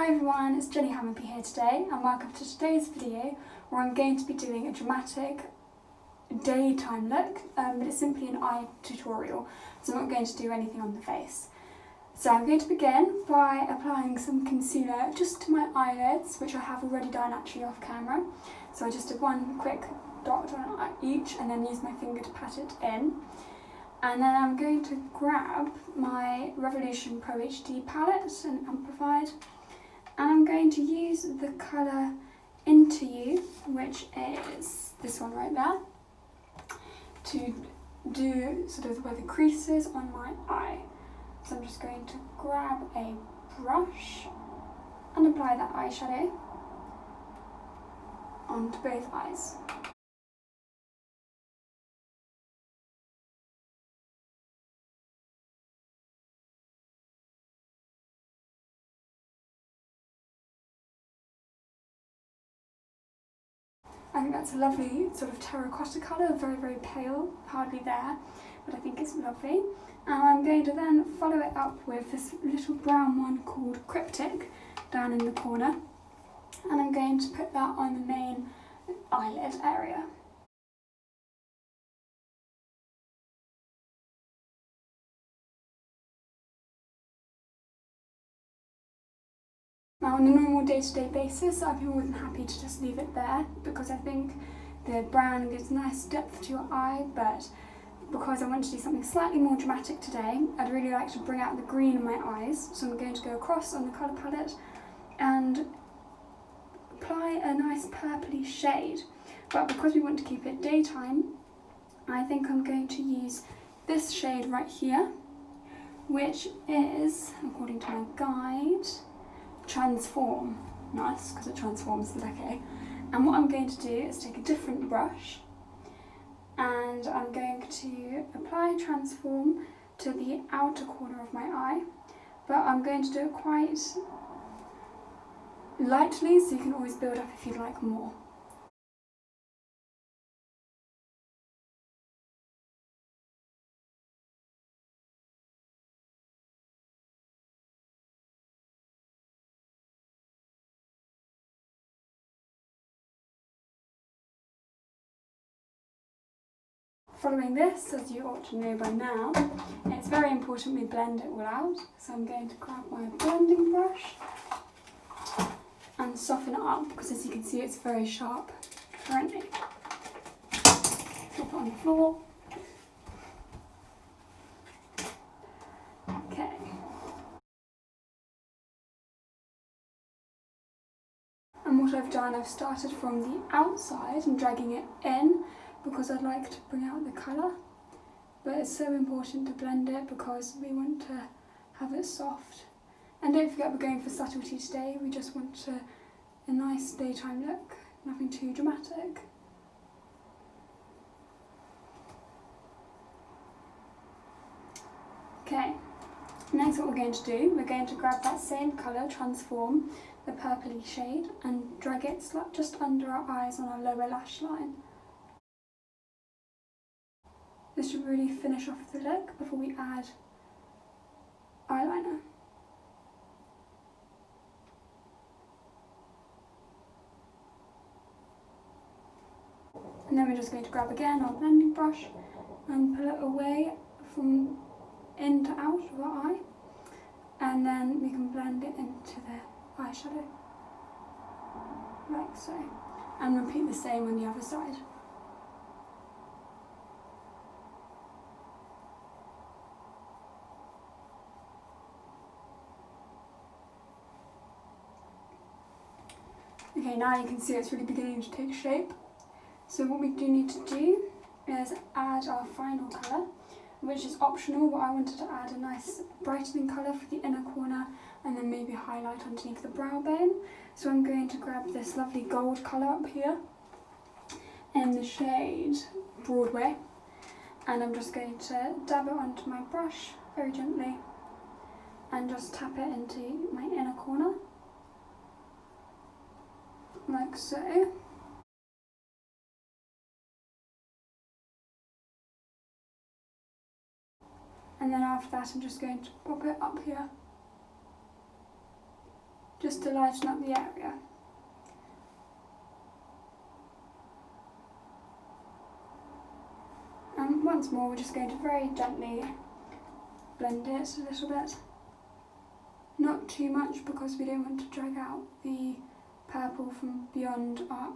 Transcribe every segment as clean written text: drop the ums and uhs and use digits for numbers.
Hi everyone, it's Jenny Hammerby here today and welcome to today's video where I'm going to be doing a dramatic daytime look, but it's simply an eye tutorial, so I'm not going to do anything on the face. So I'm going to begin by applying some concealer just to my eyelids, which I have already done actually off camera. So I just did one quick dot on each and then use my finger to pat it in. And then I'm going to grab my Revolution Pro HD palette and Amplified, and I'm going to use the colour Into You, which is this one right there, to do sort of where the crease is on my eye. So I'm just going to grab a brush and apply that eyeshadow onto both eyes. I think that's a lovely sort of terracotta colour, very, very pale, hardly there, but I think it's lovely. And I'm going to then follow it up with this little brown one called Cryptic down in the corner, and I'm going to put that on the main eyelid area. Now on a normal day-to-day basis, I'd be more than happy to just leave it there because I think the brown gives nice depth to your eye, but because I want to do something slightly more dramatic today, I'd really like to bring out the green in my eyes. So I'm going to go across on the colour palette and apply a nice purpley shade. But because we want to keep it daytime, I think I'm going to use this shade right here, which is, according to my guide, Transform. Nice, because it transforms the decay. And what I'm going to do is take a different brush and I'm going to apply Transform to the outer corner of my eye, but I'm going to do it quite lightly so you can always build up if you'd like more. Following this, as you ought to know by now, it's very important we blend it all out. So I'm going to grab my blending brush and soften it up because, as you can see, it's very sharp currently. Drop it on the floor. Okay. And what I've done, I've started from the outside and dragging it in because I'd like to bring out the colour, but it's so important to blend it because we want to have it soft. And don't forget, we're going for subtlety today. We just want a nice daytime look, nothing too dramatic. Okay, next what we're going to do, we're going to grab that same colour, Transform, the purpley shade, and drag it just under our eyes on our lower lash line. This should really finish off the look before we add eyeliner. And then we're just going to grab again our blending brush and pull it away from in to out of our eye, and then we can blend it into the eyeshadow, like so, and repeat the same on the other side. Okay, now you can see it's really beginning to take shape. So what we do need to do is add our final colour, which is optional, but I wanted to add a nice brightening colour for the inner corner and then maybe highlight underneath the brow bone. So I'm going to grab this lovely gold colour up here in the shade Broadway, and I'm just going to dab it onto my brush very gently and just tap it into my inner corner, like so. And then after that I'm just going to pop it up here just to lighten up the area. And once more, we're just going to very gently blend it a little bit. Not too much because we don't want to drag out the purple from beyond our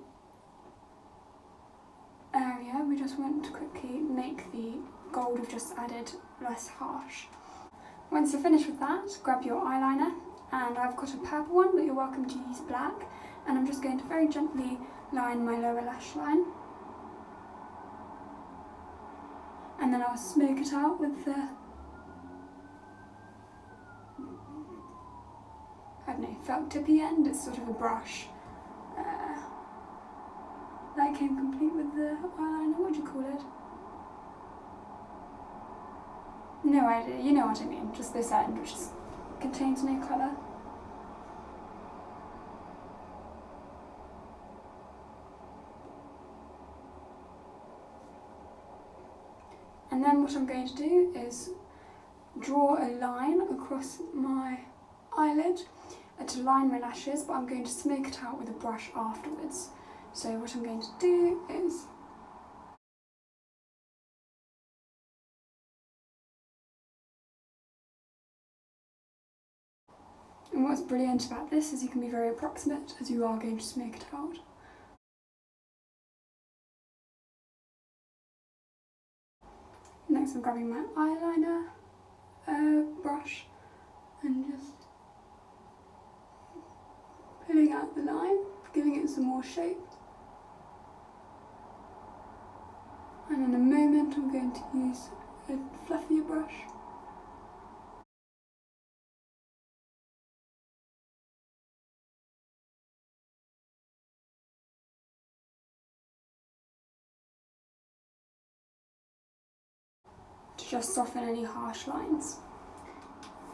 area. We just want to quickly make the gold we've just added less harsh. Once you're finished with that, grab your eyeliner, and I've got a purple one, but you're welcome to use black, and I'm just going to very gently line my lower lash line. And then I'll smoke it out with the, I don't know, felt tippy end. It's sort of a brush. That came complete with the eyeliner. What do you call it? No idea. You know what I mean. Just this end, which contains no colour. And then what I'm going to do is draw a line across my eyelid to line my lashes, but I'm going to smoke it out with a brush afterwards. So what I'm going to do is and what's brilliant about this is you can be very approximate as you are going to smoke it out. Next I'm grabbing my eyeliner brush and just pulling out the line, giving it some more shape. And in a moment I'm going to use a fluffier brush. To just soften any harsh lines.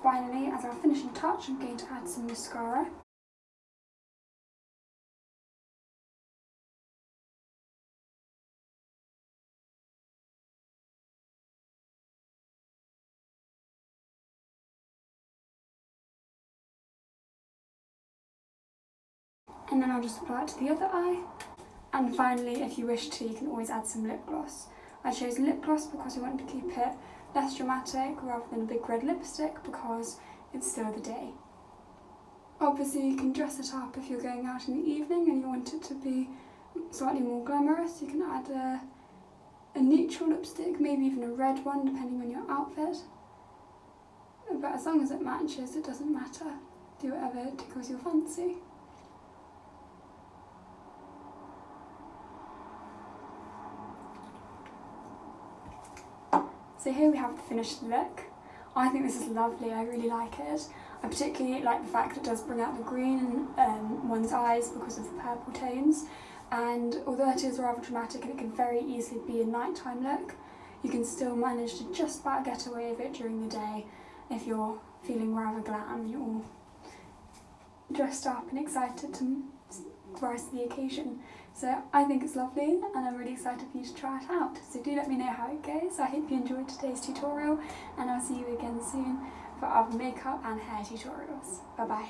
Finally, as our finishing touch, I'm going to add some mascara. And then I'll just apply it to the other eye. And finally, if you wish to, you can always add some lip gloss. I chose lip gloss because I want to keep it less dramatic rather than a big red lipstick because it's still the day. Obviously you can dress it up if you're going out in the evening and you want it to be slightly more glamorous. You can add a neutral lipstick, maybe even a red one depending on your outfit. But as long as it matches, it doesn't matter. Do whatever tickles your fancy. So here we have the finished look. I think this is lovely, I really like it. I particularly like the fact it does bring out the green in one's eyes because of the purple tones. And although it is rather dramatic and it can very easily be a nighttime look, you can still manage to just about get away with it during the day if you're feeling rather glam, you're all dressed up and excited to rise to the occasion. So I think it's lovely and I'm really excited for you to try it out. So do let me know how it goes. I hope you enjoyed today's tutorial and I'll see you again soon for other makeup and hair tutorials. Bye bye.